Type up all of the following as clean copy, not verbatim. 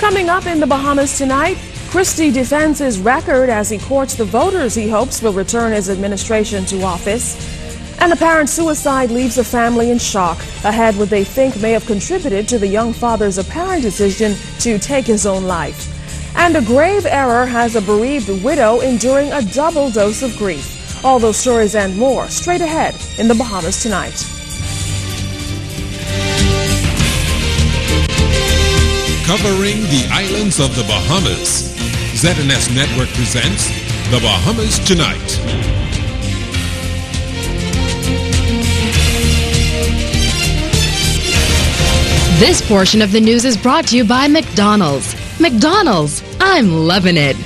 Coming up in the Bahamas tonight, Christie defends his record as he courts the voters he hopes will return his administration to office. An apparent suicide leaves a family in shock ahead what they think may have contributed to the young father's apparent decision to take his own life. And a grave error has a bereaved widow enduring a double dose of grief. All those stories and more straight ahead in the Bahamas tonight. Covering the islands of the Bahamas, ZNS Network presents The Bahamas Tonight. This portion of the news is brought to you by McDonald's. McDonald's, I'm loving it.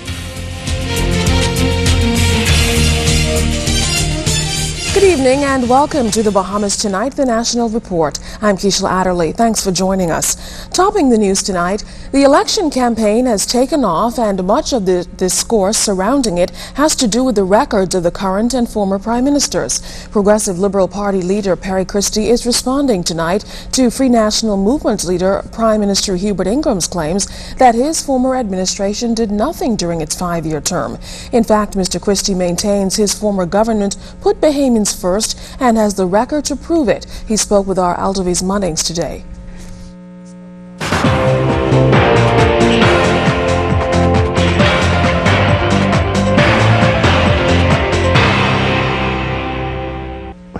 Good evening and welcome to the Bahamas Tonight, the National Report. I'm Keishla Adderley. Thanks for joining us. Topping the news tonight, the election campaign has taken off and much of the discourse surrounding it has to do with the records of the current and former prime ministers. Progressive Liberal Party leader Perry Christie is responding tonight to Free National Movement leader Prime Minister Hubert Ingram's claims that his former administration did nothing during its 5-year term. In fact, Mr. Christie maintains his former government put Bahamians first and has the record to prove it. He spoke with our Aldovis Munnings today.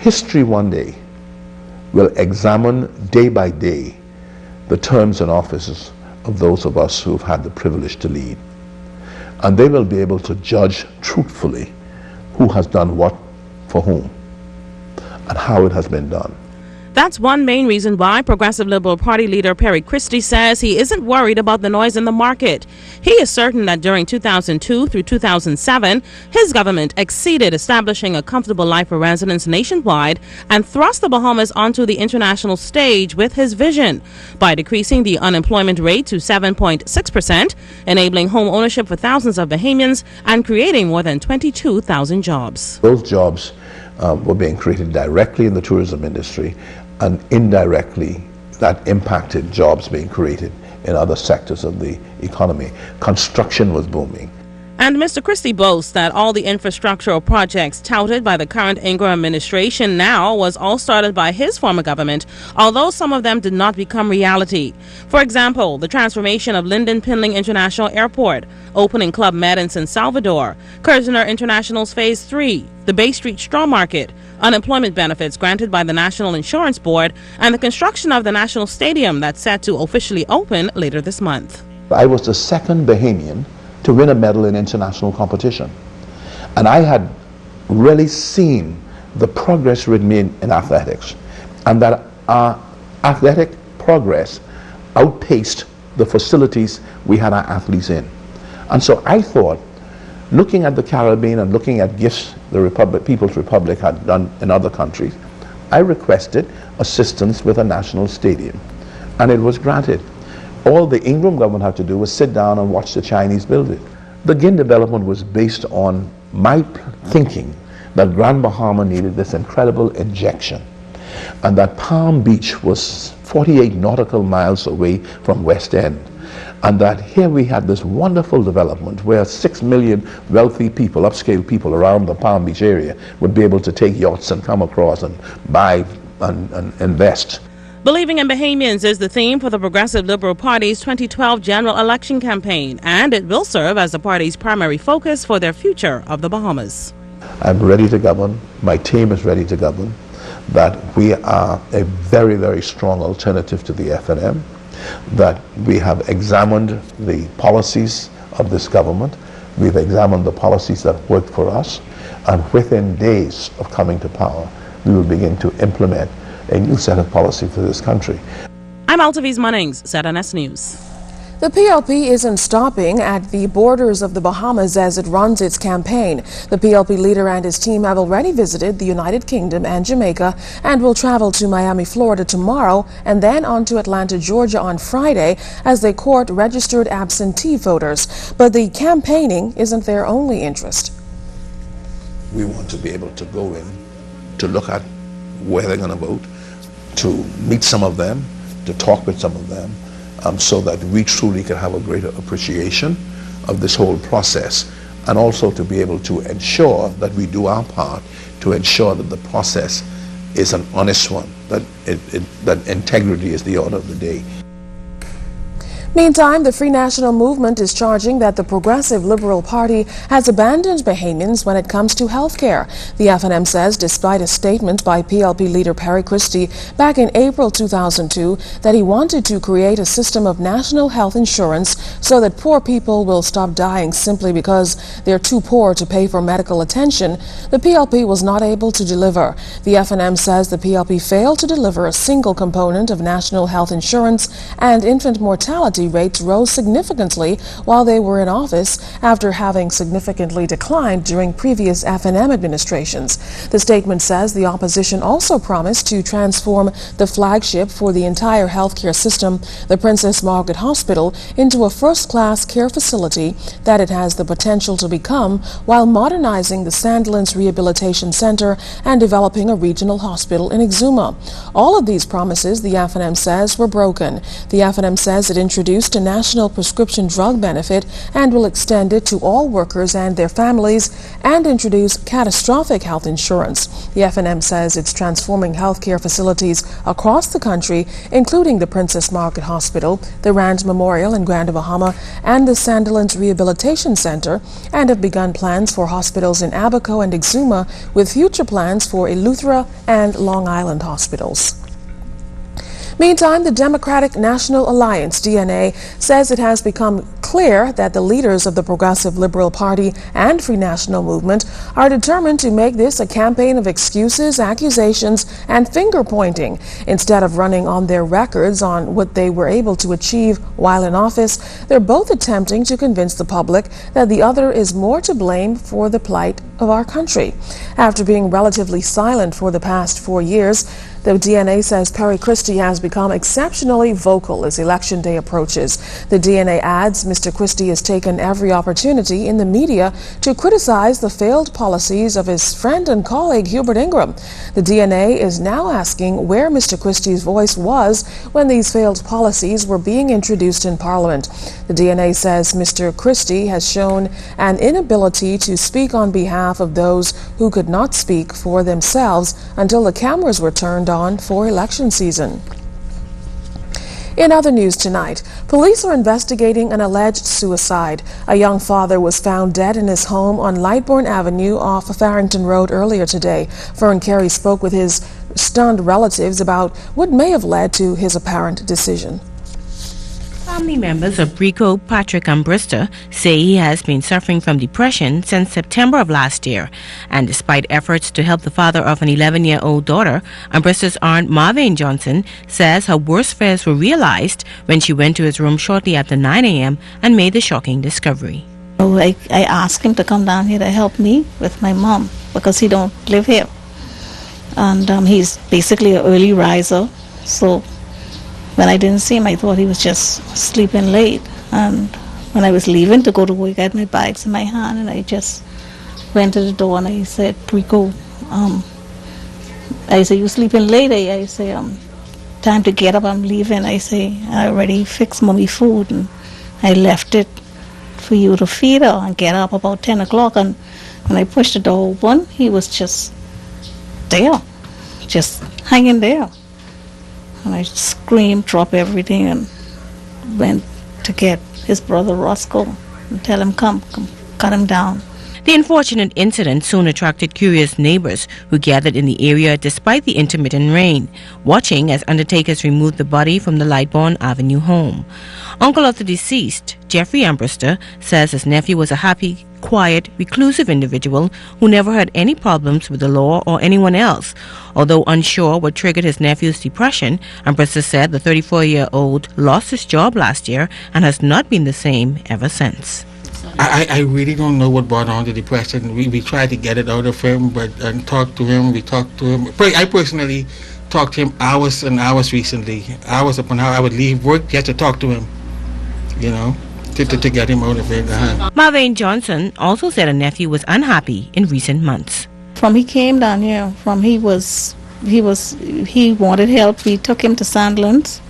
History one day will examine day by day the terms and offices of those of us who've had the privilege to lead. And they will be able to judge truthfully who has done what for whom and how it has been done. That's one main reason why Progressive Liberal Party leader Perry Christie says he isn't worried about the noise in the market. He is certain that during 2002 through 2007, his government exceeded establishing a comfortable life for residents nationwide and thrust the Bahamas onto the international stage with his vision by decreasing the unemployment rate to 7.6%, enabling home ownership for thousands of Bahamians and creating more than 22,000 jobs. Those jobs were being created directly in the tourism industry, and indirectly that impacted jobs being created in other sectors of the economy. Construction was booming. And Mr. Christie boasts that all the infrastructural projects touted by the current Ingram administration now was all started by his former government, although some of them did not become reality. For example, the transformation of Lyndon Pinling International Airport, opening Club Med in San Salvador, Kirchner International's Phase 3, the Bay Street Straw Market, unemployment benefits granted by the National Insurance Board, and the construction of the National Stadium that's set to officially open later this month. I was the second Bahamian to win a medal in international competition. And I had really seen the progress we'd made in athletics, and that our athletic progress outpaced the facilities we had our athletes in. And so I thought, looking at the Caribbean and looking at gifts the People's Republic had done in other countries, I requested assistance with a national stadium, and it was granted. All the Ingram government had to do was sit down and watch the Chinese build it. The GIN development was based on my thinking that Grand Bahama needed this incredible injection, and that Palm Beach was 48 nautical miles away from West End, and that here we had this wonderful development where 6 million wealthy people, upscale people around the Palm Beach area would be able to take yachts and come across and buy and invest. Believing in Bahamians is the theme for the Progressive Liberal Party's 2012 general election campaign, and it will serve as the party's primary focus for their future of the Bahamas. I'm ready to govern. My team is ready to govern. That we are a very, very strong alternative to the FNM. That we have examined the policies of this government. We've examined the policies that worked for us. And within days of coming to power, we will begin to implement a new set of policy for this country. I'm Aldovis Munnings, ZNS News. The PLP isn't stopping at the borders of the Bahamas as it runs its campaign. The PLP leader and his team have already visited the United Kingdom and Jamaica and will travel to Miami, Florida tomorrow and then on to Atlanta, Georgia on Friday as they court registered absentee voters. But the campaigning isn't their only interest. We want to be able to go in to look at where they're going to vote, to meet some of them, to talk with some of them, so that we truly can have a greater appreciation of this whole process, and also to be able to ensure that we do our part to ensure that the process is an honest one, that that integrity is the order of the day. Meantime, the Free National Movement is charging that the Progressive Liberal Party has abandoned Bahamians when it comes to health care. The FNM says, despite a statement by PLP leader Perry Christie back in April 2002 that he wanted to create a system of national health insurance so that poor people will stop dying simply because they're too poor to pay for medical attention, the PLP was not able to deliver. The FNM says the PLP failed to deliver a single component of national health insurance, and infant mortality rates rose significantly while they were in office after having significantly declined during previous FNM administrations. The statement says the opposition also promised to transform the flagship for the entire healthcare system, the Princess Margaret Hospital, into a first-class care facility that it has the potential to become, while modernizing the Sandlands Rehabilitation Center and developing a regional hospital in Exuma. All of these promises, the FNM says, were broken. The FNM says it introduced a national prescription drug benefit and will extend it to all workers and their families, and introduce catastrophic health insurance. The FNM says it's transforming healthcare facilities across the country, including the Princess Margaret Hospital, the Rand Memorial in Grand Bahama, and the Sandlands Rehabilitation Center, and have begun plans for hospitals in Abaco and Exuma, with future plans for Eleuthera and Long Island hospitals. Meantime, the Democratic National Alliance, DNA, says it has become clear that the leaders of the Progressive Liberal Party and Free National Movement are determined to make this a campaign of excuses, accusations, and finger-pointing. Instead of running on their records on what they were able to achieve while in office, they're both attempting to convince the public that the other is more to blame for the plight of our country. After being relatively silent for the past 4 years, the DNA says Perry Christie has become exceptionally vocal as Election Day approaches. The DNA adds Mr. Christie has taken every opportunity in the media to criticize the failed policies of his friend and colleague Hubert Ingram. The DNA is now asking where Mr. Christie's voice was when these failed policies were being introduced in Parliament. The DNA says Mr. Christie has shown an inability to speak on behalf of those who could not speak for themselves until the cameras were turned on for election season. In other news tonight, police are investigating an alleged suicide. A young father was found dead in his home on Lightbourne Avenue off Farrington Road earlier today. Fern Carey spoke with his stunned relatives about what may have led to his apparent decision. Family members of Brico Patrick Ambrister say he has been suffering from depression since September of last year, and despite efforts to help the father of an 11-year-old daughter, Ambrister's aunt Marvane Johnson says her worst fears were realized when she went to his room shortly after 9 a.m. and made the shocking discovery. I asked him to come down here to help me with my mom because he don't live here, and he's basically an early riser, so when I didn't see him, I thought he was just sleeping late. And when I was leaving to go to work, I had my bags in my hand, and I just went to the door and I said, Brico, I said, you sleeping late? I say, time to get up, I'm leaving. I say, I already fixed mommy food, and I left it for you to feed her and get up about 10 o'clock. And when I pushed the door open, he was just there, just hanging there. And I screamed, dropped everything, and went to get his brother Roscoe and tell him, come, cut him down. The unfortunate incident soon attracted curious neighbors who gathered in the area despite the intermittent rain, watching as undertakers removed the body from the Lightbourne Avenue home. Uncle of the deceased, Jeffrey Ambrister, says his nephew was a happy, quiet, reclusive individual who never had any problems with the law or anyone else. Although unsure what triggered his nephew's depression, Ambrister said the 34-year-old lost his job last year and has not been the same ever since. I really don't know what brought on the depression. We tried to get it out of him, but talked to him. I personally talked to him hours and hours recently. Hours upon hours. I would leave work just to talk to him, you know, to get him out of it. Marvane Johnson also said a nephew was unhappy in recent months. From he came down here, he wanted help. We took him to Sandlands,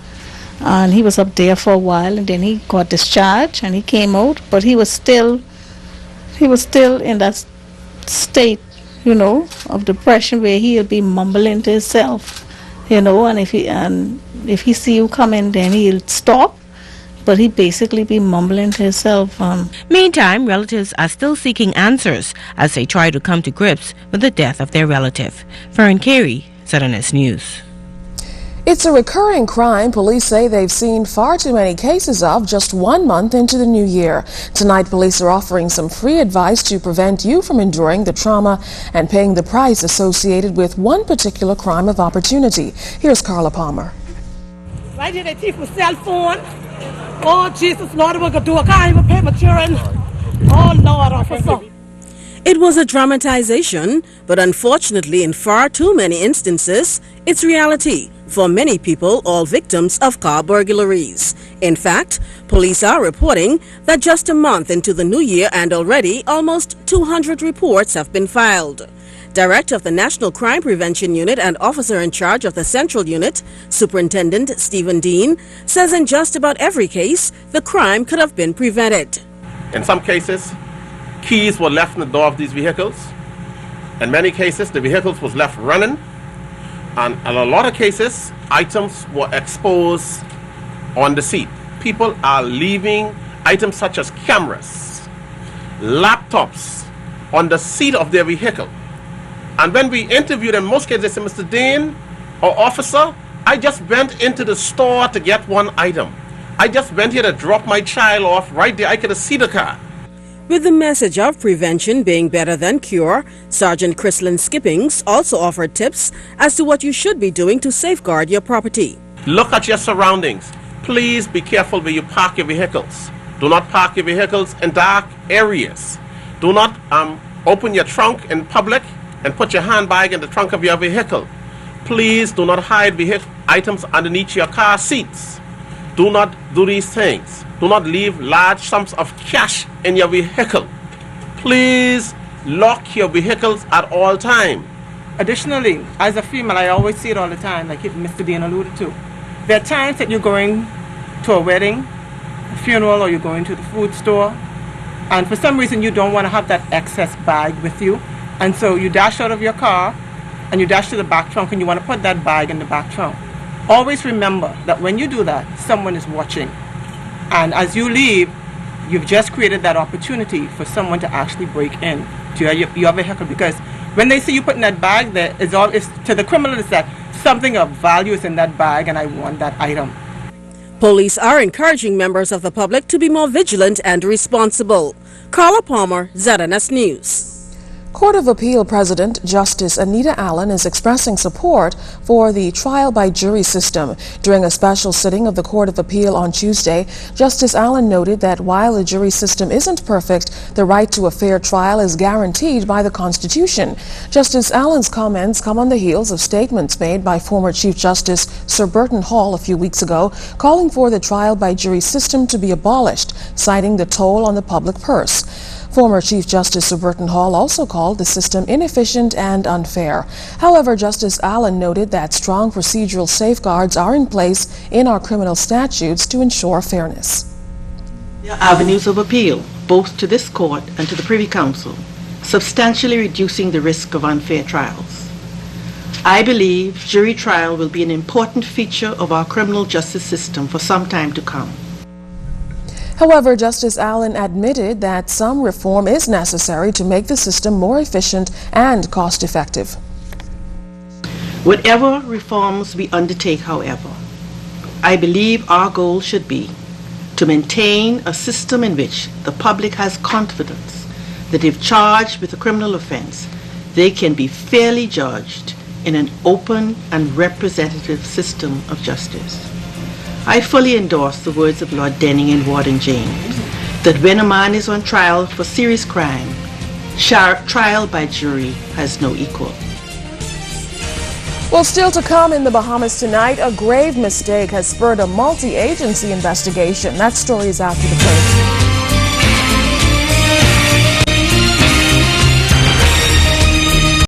and he was up there for a while, and then he got discharged and he came out, but he was still in that state, you know, of depression where he'll be mumbling to himself, you know, and if he see you coming, then he'll stop, but he basically be mumbling to himself. Meantime, relatives are still seeking answers as they try to come to grips with the death of their relative. Fern Carey, ZNS News. It's a recurring crime police say they've seen far too many cases of just 1 month into the new year. Tonight, police are offering some free advice to prevent you from enduring the trauma and paying the price associated with one particular crime of opportunity. Here's Carla Palmer. Right here, they thief my cell phone. Oh, Jesus, Lord, what going to do? I can't even pay my children. Oh, Lord, officer. It was a dramatization, but unfortunately, in far too many instances, it's reality for many people, all victims of car burglaries. In fact, police are reporting that just a month into the new year and already almost 200 reports have been filed. Director of the National Crime Prevention Unit and officer in charge of the Central Unit, Superintendent Stephen Dean, says in just about every case, the crime could have been prevented. In some cases, keys were left in the door of these vehicles. In many cases, the vehicles was left running. And in a lot of cases, items were exposed on the seat. People are leaving items such as cameras, laptops on the seat of their vehicle. And when we interview them, in most cases they say, Mr. Dean or officer, I just went into the store to get one item. I just went here to drop my child off right there. I could have seen the car. With the message of prevention being better than cure, Sergeant Chrislyn Skippings also offered tips as to what you should be doing to safeguard your property. Look at your surroundings. Please be careful where you park your vehicles. Do not park your vehicles in dark areas. Do not open your trunk in public and put your handbag in the trunk of your vehicle. Please do not hide items underneath your car seats. Do not do these things. Do not leave large sums of cash in your vehicle. Please lock your vehicles at all times. Additionally, as a female, I always see it all the time, like Mr. Dean alluded to. There are times that you're going to a wedding, a funeral, or you're going to the food store, and for some reason you don't want to have that excess bag with you, and so you dash out of your car and you dash to the back trunk and you want to put that bag in the back trunk. Always remember that when you do that, someone is watching. And as you leave, you've just created that opportunity for someone to actually break in to your vehicle, because when they see you putting that bag there, it's to the criminal, it's that something of value is in that bag and I want that item. Police are encouraging members of the public to be more vigilant and responsible. Carla Palmer, ZNS News. Court of Appeal President Justice Anita Allen is expressing support for the trial by jury system. During a special sitting of the Court of Appeal on Tuesday, Justice Allen noted that while the jury system isn't perfect, the right to a fair trial is guaranteed by the Constitution. Justice Allen's comments come on the heels of statements made by former Chief Justice Sir Burton Hall a few weeks ago, calling for the trial by jury system to be abolished, citing the toll on the public purse. Former Chief Justice Sir Burton Hall also called the system inefficient and unfair. However, Justice Allen noted that strong procedural safeguards are in place in our criminal statutes to ensure fairness. There are avenues of appeal, both to this court and to the Privy Council, substantially reducing the risk of unfair trials. I believe jury trial will be an important feature of our criminal justice system for some time to come. However, Justice Allen admitted that some reform is necessary to make the system more efficient and cost-effective. Whatever reforms we undertake, however, I believe our goal should be to maintain a system in which the public has confidence that if charged with a criminal offense, they can be fairly judged in an open and representative system of justice. I fully endorse the words of Lord Denning and Warden James, that when a man is on trial for serious crime, trial by jury has no equal. Well, still to come in the Bahamas tonight, a grave mistake has spurred a multi-agency investigation. That story is after the break.